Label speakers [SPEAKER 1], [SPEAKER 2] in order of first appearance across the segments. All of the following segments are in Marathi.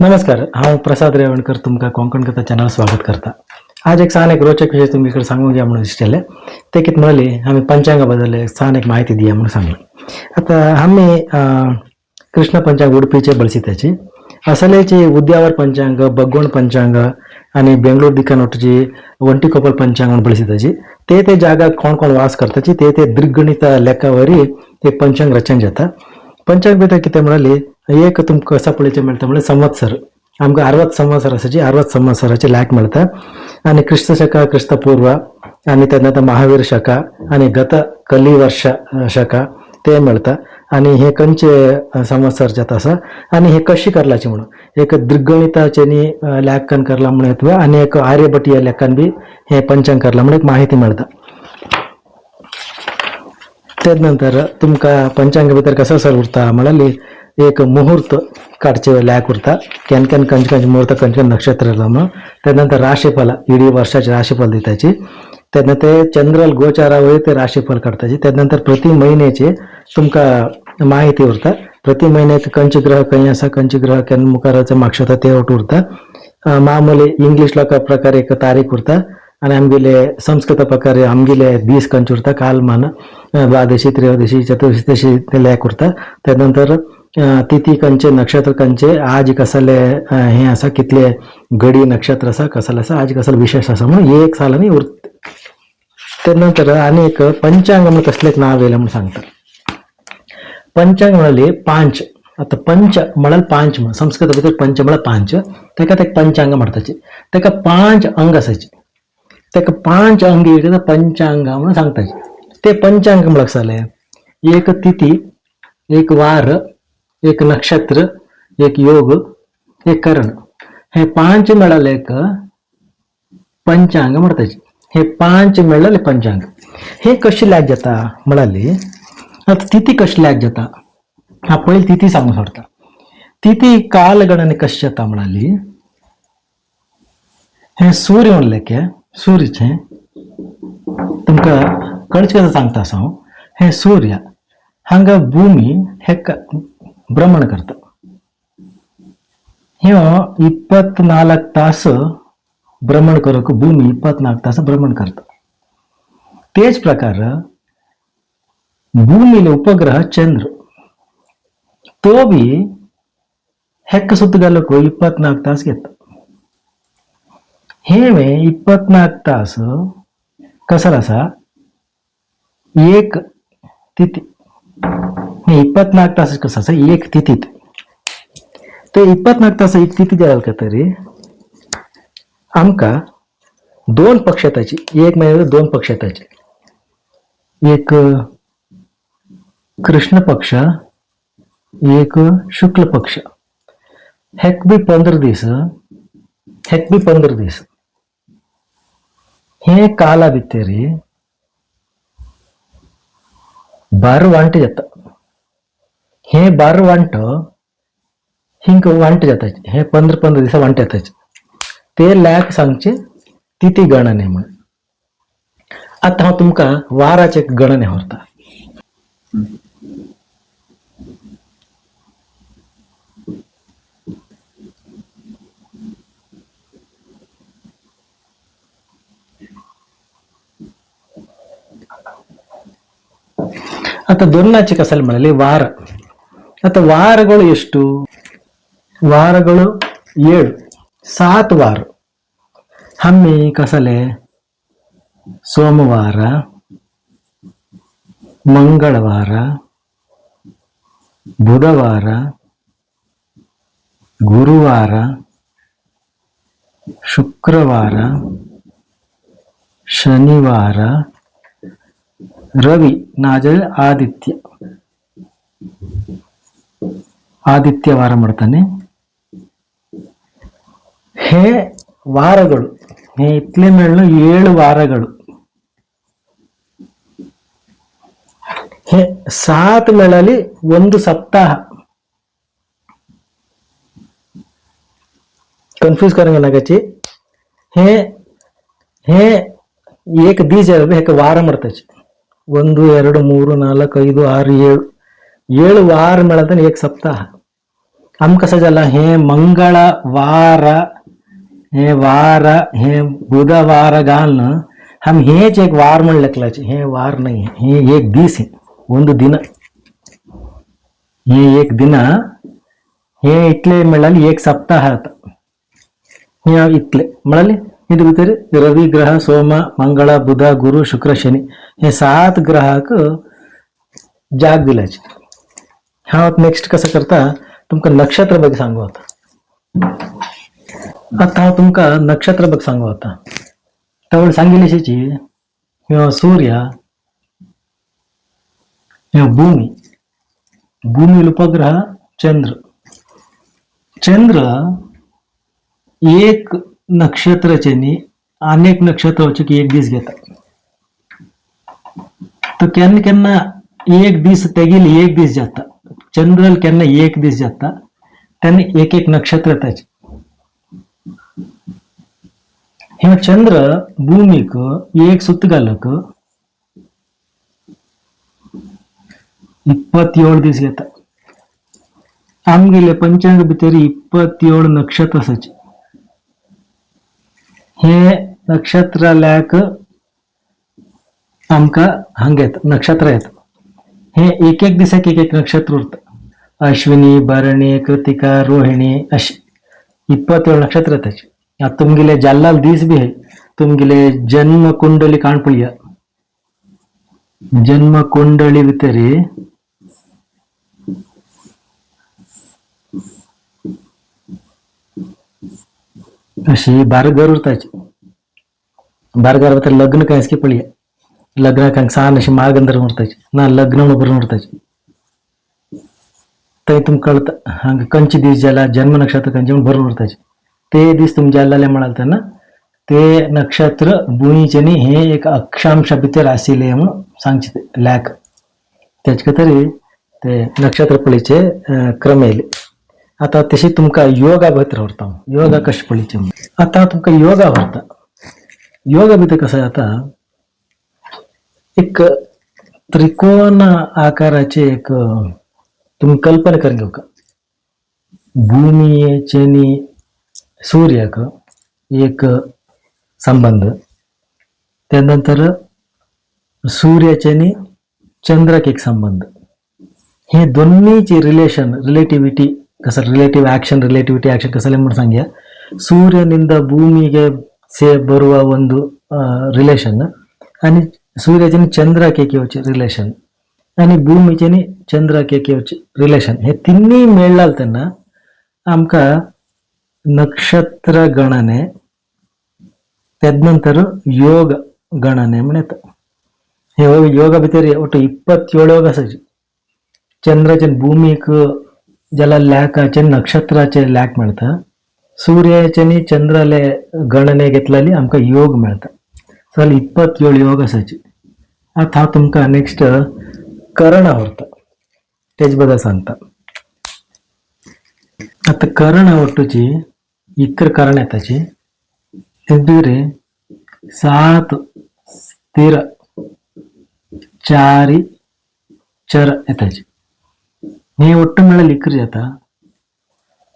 [SPEAKER 1] नमस्कार, हा प्रसाद रेवणकर तुमका कोंकण कथा चॅनल स्वागत करता. आज एक सान एक रोचक विषय तुमच्याकडे सांगून घ्या म्हणून दिसलेले ते कित म्हणाले आम्ही पंचांगाबद्दल सान एक माहिती दिया म्हणून सांगलं. आता आम्ही कृष्ण पंचांग उडपीचे ಬಳಸಿದ್ದಾಚಿ असलेचे उद्यावर पंचांग बग्गोण पंचांग आणि बेंगळूर दिक्कानोटची ಒಂಟಿಕೊಪ್ಪಲ್ पंचांग म्हणून ಬಳಸಿದ್ದಾಚಿ ते जागा कोण कोण वास करताची ते दीर्घगणित लेखावरी एक पंचांग रचन जाता. पंचांग भितर कितें म्हणाली एक तुमकां कसा पळयचें मेळटा म्हळ्यार संवत्सर आमकां 60 संवत्सर आसाची 60 संवत्सराचे लायक मेळटा आणि क्रिस्त शका क्रिस्त पूर्व आणि त्यानंतर महावीर शका आणि गत कली वर्ष शका ते मेळटा आणि हे खंयचे संवत्सर जाता आसा आणि हे कशी करलाचे म्हणून एक दीर्घगणिताचेनी लेखन करला म्हणून येतवे आणि एक आर्यभटीय लेखन बी हे पंचांग करला म्हणून एक माहिती मेळटा. त्यानंतर तुमका पंचांग भितर कसं सर उरता म्हळ्यार एक मुहूर्त काडचे लायक उरता केन केन खंयचे मुहूर्त खंयचे नक्षत्र म्हणून त्यानंतर राशीफल इडी वर्षाचे राशीफल दिताची त्यानंतर चंद्रल गोचारावळी ते राशीफल काडताची त्यानंतर प्रति महिन्याचे तुमका माहिती उरता प्रति महिन्यात खंयचे ग्रह खंय आसा खंयचे ग्रह केन्ना मुखार मागशे ते उरता मामूली इंग्लिश लोका प्रकार एक तारीख उरता आणि आमगेले संस्कृत प्रकारे आमगेले दीस खंयचे उरता कालमान द्वादशी त्रयोदशी चतुर्दशी तशी ते लायक उरता. त्यानंतर तिथी खंयचे नक्षत्र खंयचे आज कसले हे आसा कितले गडी नक्षत्र आसा कसले आसा आज कसले विशेष आसा म्हणून एक सालांनी उरता. त्यानंतर आनी एक पंचांग म्हणून कसले एक नाव येयलें म्हणून सांगता. पंचांग म्हळ्यार पांच आता पंच म्हळ्यार पांच म्हणून संस्कृत भितर पंच म्हळ्यार पांच तेका ते पंचांग म्हणटाचे तेका 5 अंग आसाचे तेका 5 अंगी पंचांग म्हणून सांगताचे. ते पंचांग म्हळ्यार जाले एक तिथी एक वार एक नक्षत्र एक योग एक करण हे 5 मेळाले एक पंचांग म्हणटाचे. हे 5 मेळाले पंचांग हे कशी लायक जाता म्हळ्यार आता तिथी कशी लायक जाता हा पहिले तिथी सांगू सोडता. तिथी कालगणने कशी जाता म्हळ्यार हे सूर्य म्हणले की सूर्यचे तुमका कळचे कसं सांगता असं हे सूर्य हांगा भूमी हे भ्रमण करता हे 24 तास भ्रमण करूक भूमी 24 तास भ्रमण करता. तेच प्रकार भूमीले उपग्रह चंद्र तो बी हेक्क सुत्त घालूक 24 तास घेता. हे 24 तास कसं आसा एक तिथी हे 24 तास कसं आसा एक तिथीत ते 24 तास एक तिथी जाल का तरी आमका 2 पक्ष येताची एक म्हणजे 2 पक्ष येताचे एक कृष्ण पक्ष एक शुक्ल पक्ष हेक बी 15 दीस हेक बी 15 दीस हे काला भितरी 12 वांटे जाता. हे 12 वांट हिंक वांटे जाताचे हे 15 दिसा वांटे येताचे ते लायक सांगचे तिथी गणने म्हणून. आता हांव तुमका वाराचे गणने व्हरता. आता ದೊನ್ನಾಚೆ ಕಸಲ್ ಮಾಡಲಿ ವಾರ आता ವಾರಗಳು ಎಷ್ಟು ವಾರಗಳು 7 ವಾರ ಹಮ್ಮಿ ಕಸಲೆ ಸೋಮವಾರ ಮಂಗಳವಾರ ಬುಧವಾರ ಗುರುವಾರ ಶುಕ್ರವಾರ ಶನಿವಾರ रवि नाजर ಆದಿತ್ಯವಾರ ಮಾಡ್ತಾನೆ. हे ವಾರಗಳು हे इतले मेळ्ळो 7 ವಾರಗಳು हे 7 मेळाली ಒಂದು सप्ताह. कन्फ्यूज करूंगा नागाची हे हे एक दीस एक वार ಮಾಡ್ತಾಚೆ 1 2 3 4 5 6 7 7 ವಾರ ಮೇಳತಾನೆ एक सप्ताह आम कसं झालं हे मंगळवार हे वार हे बुधवार घालणं हम हेच एक वार म्हणलं हे वार नाही हे एक दिस आहे ಒಂದು ದಿನ हे एक दिन हे इतले मिळाली एक सप्ताह आता हे इतले मिळाली ಇದು ಬಿಟ್ಟರೆ रवि ग्रह सोम मंगळ बुध गुरु शुक्र शनी हे 7 ग्रहाक जाग दिलाचे हा नेक्स्ट कसं करता तुमका नक्षत्र ಬಗ್ಗೆ सांगू आता तुमका नक्षत्र ಬಗ್ಗೆ सांगू आता त्यावेळी सांगितल्याची सूर्य भूमी भूमी उपग्रह चंद्र चंद्र एक नक्षत्राचे अनेक नक्षत्राचे की एक दिस घेतात तर केन्ना एक दिस तेगिली एक दिस जाता चंद्रल केन्ना एक दिस जाता त्यांनी एक एक नक्षत्र त्याचे हे चंद्र भूमीक एक सुत्त घालक 27 दिस घेता आमगेले पंचांग भितर 27 नक्षत्र असायचे हे नक्षत्राल्याक आमका हंग येत नक्षत्र येत हे एक एक दिसाक एक एक नक्षत्र उरत अश्विनी भरणी कृतिका रोहिणी अशी 27 नक्षत्र त्याचे आता तुमगेले जाल्लाल दीस बी आहे तुमगेले जन्म कुंडली काणपळिया जन्म कुंडली भितरी अशी बारगर उरताची बारगर भितर लग्न काय की पळिया लग्न काय सान अशी माळगंधर उरताची ना लग्न बरोबर उरताची ते तुम कळत हंग कंची दिस जाला जन्म नक्षत्र कंची बरोबर उरताची ते दिस तुम जाल्लाले म्हणालता ना ते नक्षत्र भूमीचेनी हे एक अक्षांश भितर आसिले म्हणून सांगचे लॅक त्याचे तरी ते नक्षत्र पळीचे क्रम येले आता तशी तुमका योगा भितर व्हरता योगा कश पळीचे आता तुमका योगा व्हरता योगा भितर कसं आता एक त्रिकोण आकाराचे एक तुम्ही कल्पना करून घेऊ का भूमीचे सूर्यक एक संबंध त्यानंतर सूर्याचे आणि चंद्रक एक संबंध हे दोन्हीचे रिलेशन रिलेटिव्हिटी कसं रिलेटिव्ह ऍಕ್ಷನ್ ರಿಲೇಟಿವಿಟಿ ऍಕ್ಷನ್ कसं म्हणून सांग्या ಸೂರ್ಯನಿಂದ ಭೂಮಿಗೆ ಬರುವ ಒಂದು ರಿಲೇಷನ್ आणि सूर्याचे चंद्राके केवचे रिलेशन आणि भूमीचे चंद्राके केवचे रिलेशन हे तिन्ही मेळाल त्यांना आमका नक्षत्र गणने त्यानंतर योग गणने म्हणत हे योग भितर ಒಟ್ಟು 27 योग असायचे चंद्राचे भूमीक ज्याला लॅकाचे नक्षत्राचे लॅक मिळतं सूर्याचे आणि चंद्राले गणने घेतलेली आमका योग मिळतं चल 27 योग असायचे आता तुमका नेक्स्ट करण आवडतं तेच बद्दल सांगता आता करण आवडतोची इकर करण येताची रे 7 स्थिर 4 चर येताची हे ಒಟ್ಟು मिळाली इकरी आता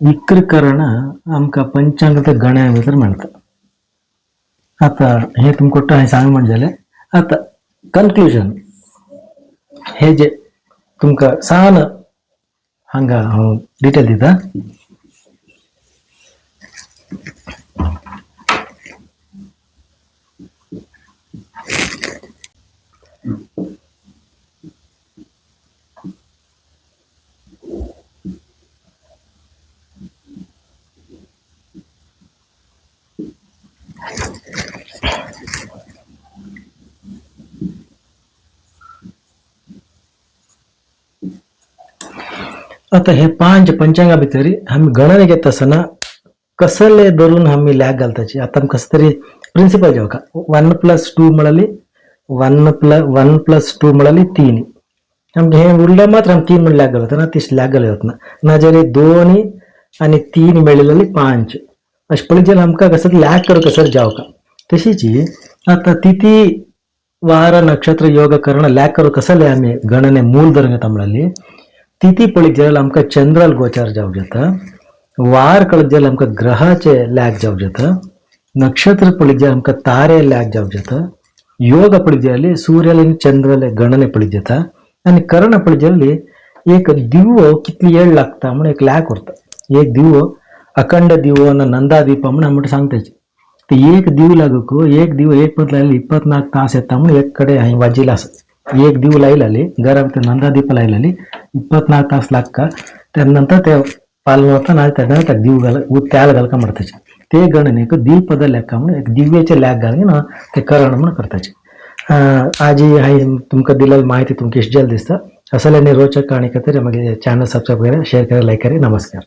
[SPEAKER 1] इकर करण आमका पंचांगात गण्या भितर मिळतं आता हे तुमको हे सांग म्हणजे झाले आता कन्क्लूजन हे जे तुमका सान हंगा डिटेल दिता आता हे 5 पंचांगा भितर आम्ही गणने घेत असताना कसले धरून आम्ही लॅक घालताची आता कसं तरी प्रिन्सिपल जेव्हा का 1+2 मिळाली 1+1+2 मिळाली 3 आमचे हे उरलं मात्र आम्ही 3 म्हणून लॅक घालतो ना तीस लॅक घालत ना ना जरी 2 आणि 3 मिळालेली 5 अशी पळी आमका कसं लॅक करू कसं जाव का तशीची आता तिथी वार नक्षत्र योग करणं लॅक करू कसं आम्ही गणने मूल धरून घेता मिळाली तिथी पळीत जाल्यार आमकां चंद्राल गोचार जावं जाता, वार कळत जाल्यार आमकां ग्रहाचे लॅक जावं जाता, नक्षत्र पळीत जाल्यार आमकां तारे लॅक जावं जाता, योग पळीत जाल्यार सूर्याले आनी चंद्राले गणने पळीत जाता, आनी कर्ण पळीत जाल्यार एक दिवो कितली येळ लागता म्हणून एक लॅक उरता. एक दिवो अखंड दिवो नंदादीप म्हणून आमकां सांगताचे. ते एक दिव लागूक एक दिव एक पद लायले 24 तास येता म्हणून एक कಡೆ हांवें वाजिला आसा. एक दिव लायलाली घरा भितर नंदादीप लायलाली 24 तास लागता. त्यानंतर ते पालवतना तेन्ना दिव त्याल घालका म्हणटाचे. ते गणनेक दिवपद लेख म्हणून एक दिव्याचे लॅक घालून ते करण म्हणून करताचे. आज हांवें तुमकां दिलेली माहिती तुमकां इश्ट जाली दिसता. असले आनी रोचक काणी खातीर म्हागे चॅनल सबस्क्रायब करा, शेअर करा, लायक करा. नमस्कार.